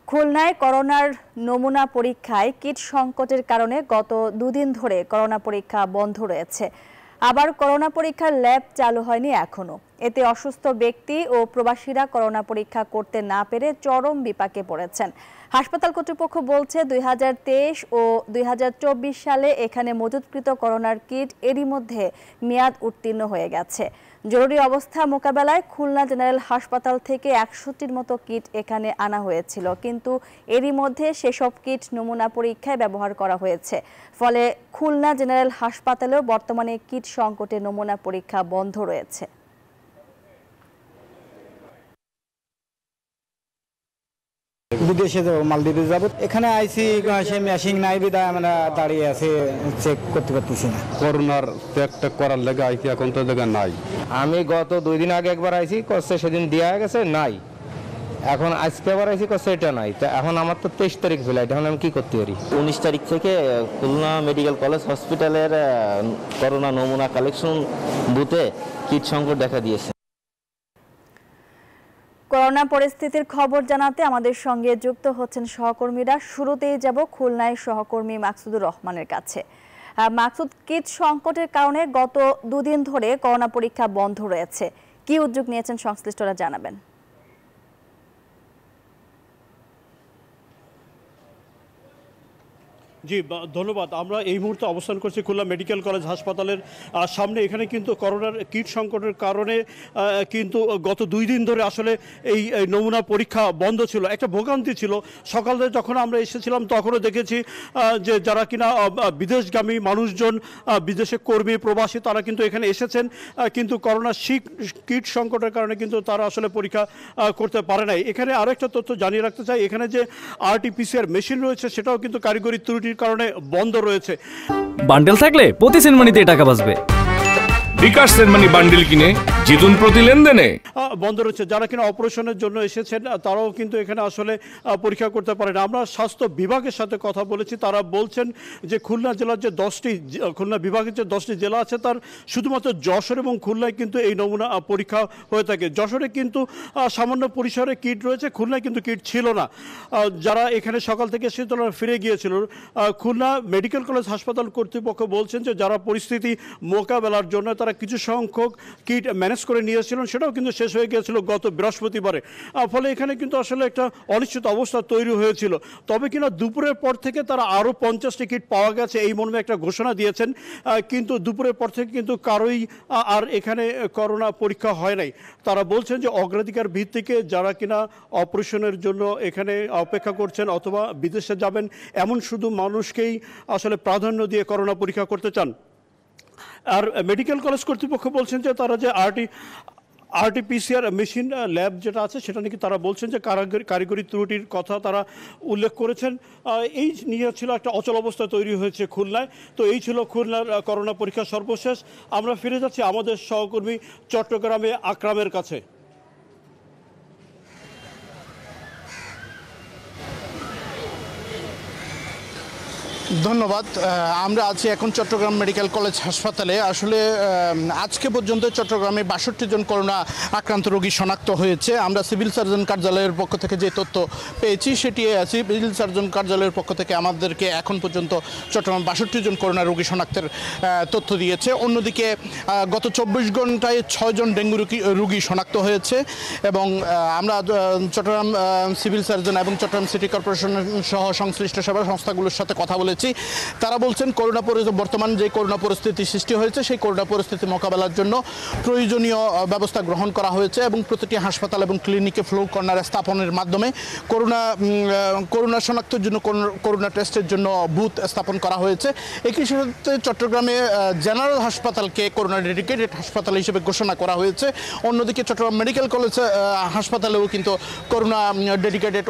খুলনায় করোনার নমুনা পরীক্ষায় কিট সংকটের কারণে গত দুদিন ধরে করোনা পরীক্ষা বন্ধ রয়েছে। আবার করোনা পরীক্ষার ল্যাব চালু হয়নি এখনো। এতে অসুস্থ ব্যক্তি ও প্রবাসীরা করোনা পরীক্ষা করতে না পেরে চরম বিপাকে পড়েছেন। হাসপাতাল কর্তৃপক্ষ বলছে 2023 ও 2024 সালে এখানে মজুতকৃত করোনার কিট এরই মধ্যে মেয়াদ উত্তীর্ণ হয়ে গেছে। জরুরি অবস্থা মোকাবেলায় খুলনা জেনারেল হাসপাতাল থেকে 100টির মতো কিট এখানে আনা হয়েছিল, কিন্তু এরই মধ্যে সেসব কিট নমুনা পরীক্ষায় ব্যবহার করা হয়েছে। ফলে খুলনা জেনারেল হাসপাতালেও বর্তমানে কিট সংকটে নমুনা পরীক্ষা বন্ধ রয়েছে। বিদেশে মালদ্বীপে যাব, এখানে আইসি সে মেশিন নাই বিদায় আমরা দাঁড়িয়ে আছি, চেক করতে পারতেছি না। করোনার চেকটা করার লেগে আইসি, এখন তো জায়গা নাই। আমি গত 2 দিন আগে একবার আইসি, করছে সেদিন দেওয়া গেছে নাই। এখন আজকে আবার আইসি, করছে এটা নাই। তো এখন আমার তো 23 তারিখ ফ্লাইট, এখন আমি কি করতে পারি? 19 তারিখ থেকে খুলনা মেডিকেল কলেজ হসপিটালের করোনা নমুনা কালেকশন বুথে কিট সংকট দেখা দিয়েছে। করোনা পরিস্থিতির খবর জানাতে আমাদের সঙ্গে যুক্ত হচ্ছেন সহকর্মীরা। শুরুতেই যাব খুলনায় সহকর্মী মাকসুদুর রহমানের কাছে। মাকসুদ, কিট সংকটের কারণে গত দুদিন ধরে করোনা পরীক্ষা বন্ধ রয়েছে, কি উদ্যোগ নিয়েছেন সংশ্লিষ্টরা জানাবেন। জি ধন্যবাদ। আমরা এই মুহূর্তে অবস্থান করছি খুলনা মেডিকেল কলেজ হাসপাতালের সামনে। এখানে কিন্তু করোনার কিট সংকটের কারণে কিন্তু গত 2 দিন ধরে আসলে এই নমুনা পরীক্ষা বন্ধ ছিল। একটা ভোগান্তি ছিল। সকালে যখন আমরা এসেছিলাম তখনও দেখেছি যে যারা কিনা বিদেশগামী মানুষজন, বিদেশে কর্মী প্রবাসী, তারা কিন্তু এখানে এসেছেন, কিন্তু করোনার কিট সংকটের কারণে কিন্তু তারা আসলে পরীক্ষা করতে পারে নাই। এখানে আরও একটা তথ্য জানিয়ে রাখতে চাই, এখানে যে RT-PCR মেশিন রয়েছে সেটাও কিন্তু কারিগরি ত্রুটির কারণে বন্ধ রয়েছে। বান্ডেল থাকলে প্রতি সেনমানিতে টাকা বাঁচবে। বিকাশ সেনমানি বান্ডেল কিনে জিতুন প্রতি লেনদেনে। বন্ধ রয়েছে। যারা কিনা অপারেশনের জন্য এসেছেন তারাও কিন্তু এখানে আসলে পরীক্ষা করতে পারে না। আমরা স্বাস্থ্য বিভাগের সাথে কথা বলেছি, তারা বলছেন যে খুলনা জেলার যে 10টি খুলনা বিভাগের যে 10টি জেলা আছে তার শুধুমাত্র যশোর এবং খুলনায় কিন্তু এই নমুনা পরীক্ষা হয়ে থাকে। যশোরে কিন্তু সামান্য পরিসরে কিট রয়েছে, খুলনায় কিন্তু কিট ছিল না। যারা এখানে সকাল থেকে এসে তারা ফিরে গিয়েছিল। খুলনা মেডিকেল কলেজ হাসপাতাল কর্তৃপক্ষ বলছেন যে যারা পরিস্থিতি মোকাবেলার জন্য তারা কিছু সংখ্যক কিট ম্যানেজ করে নিয়েছিলেন, সেটাও কিন্তু শেষ হয়ে গিয়েছিল গত বৃহস্পতিবারে। ফলে এখানে কিন্তু আসলে একটা অনিশ্চিত অবস্থা তৈরি হয়েছিল। তবে কিনা দুপুরের পর থেকে তারা আরও 50টি কিট পাওয়া গেছে এই মর্মে একটা ঘোষণা দিয়েছেন, কিন্তু দুপুরের পর থেকে কিন্তু কারোই আর এখানে করোনা পরীক্ষা হয় নাই। তারা বলছেন যে অগ্রাধিকার ভিত্তিতে যারা কিনা অপারেশনের জন্য এখানে অপেক্ষা করছেন অথবা বিদেশে যাবেন এমন শুধু মানুষকেই আসলে প্রাধান্য দিয়ে করোনা পরীক্ষা করতে চান। আর মেডিকেল কলেজ কর্তৃপক্ষ বলছেন যে তারা যে RT-PCR মেশিন ল্যাব যেটা আছে সেটা নাকি তারা বলছেন যে কারিগরি ত্রুটির কথা তারা উল্লেখ করেছেন। এই নিয়ে ছিল একটা অচল অবস্থা তৈরি হয়েছে খুলনায়। তো এই ছিল খুলনার করোনা পরীক্ষা সর্বশেষ। আমরা ফিরে যাচ্ছি আমাদের সহকর্মী চট্টগ্রামে আকরামের কাছে। ধন্যবাদ। আমরা আছি এখন চট্টগ্রাম মেডিকেল কলেজ হাসপাতালে। আসলে আজকে পর্যন্ত চট্টগ্রামে 62 জন করোনা আক্রান্ত রোগী শনাক্ত হয়েছে। আমরা সিভিল সার্জন কার্যালয়ের পক্ষ থেকে যে তথ্য পেয়েছি সেটি আছে। সিভিল সার্জন কার্যালয়ের পক্ষ থেকে আমাদেরকে এখন পর্যন্ত চট্টগ্রাম 62 জন করোনা রোগী শনাক্তের তথ্য দিয়েছে। অন্যদিকে গত 24 ঘন্টায় 6 জন ডেঙ্গু রোগী শনাক্ত হয়েছে এবং আমরা চট্টগ্রাম সিভিল সার্জন এবং চট্টগ্রাম সিটি কর্পোরেশন সহ সংশ্লিষ্ট সেবা সংস্থাগুলোর সাথে কথা বলেছি। তারা বলছেন বর্তমান যে করোনা পরিস্থিতি সৃষ্টি হয়েছে সেই করোনা পরিস্থিতি মোকাবেলার জন্য প্রয়োজনীয় ব্যবস্থা গ্রহণ করা হয়েছে এবং প্রতিটি হাসপাতাল এবং ক্লিনিকে ফ্লোর কর্নার স্থাপনের মাধ্যমে করোনা শনাক্তের জন্য করোনা টেস্টের জন্য বুথ স্থাপন করা হয়েছে। একই সাথে চট্টগ্রামে জেনারেল হাসপাতালকে করোনা ডেডিকেটেড হাসপাতাল হিসেবে ঘোষণা করা হয়েছে। অন্যদিকে চট্টগ্রাম মেডিকেল কলেজ হাসপাতালেও কিন্তু করোনা ডেডিকেটেড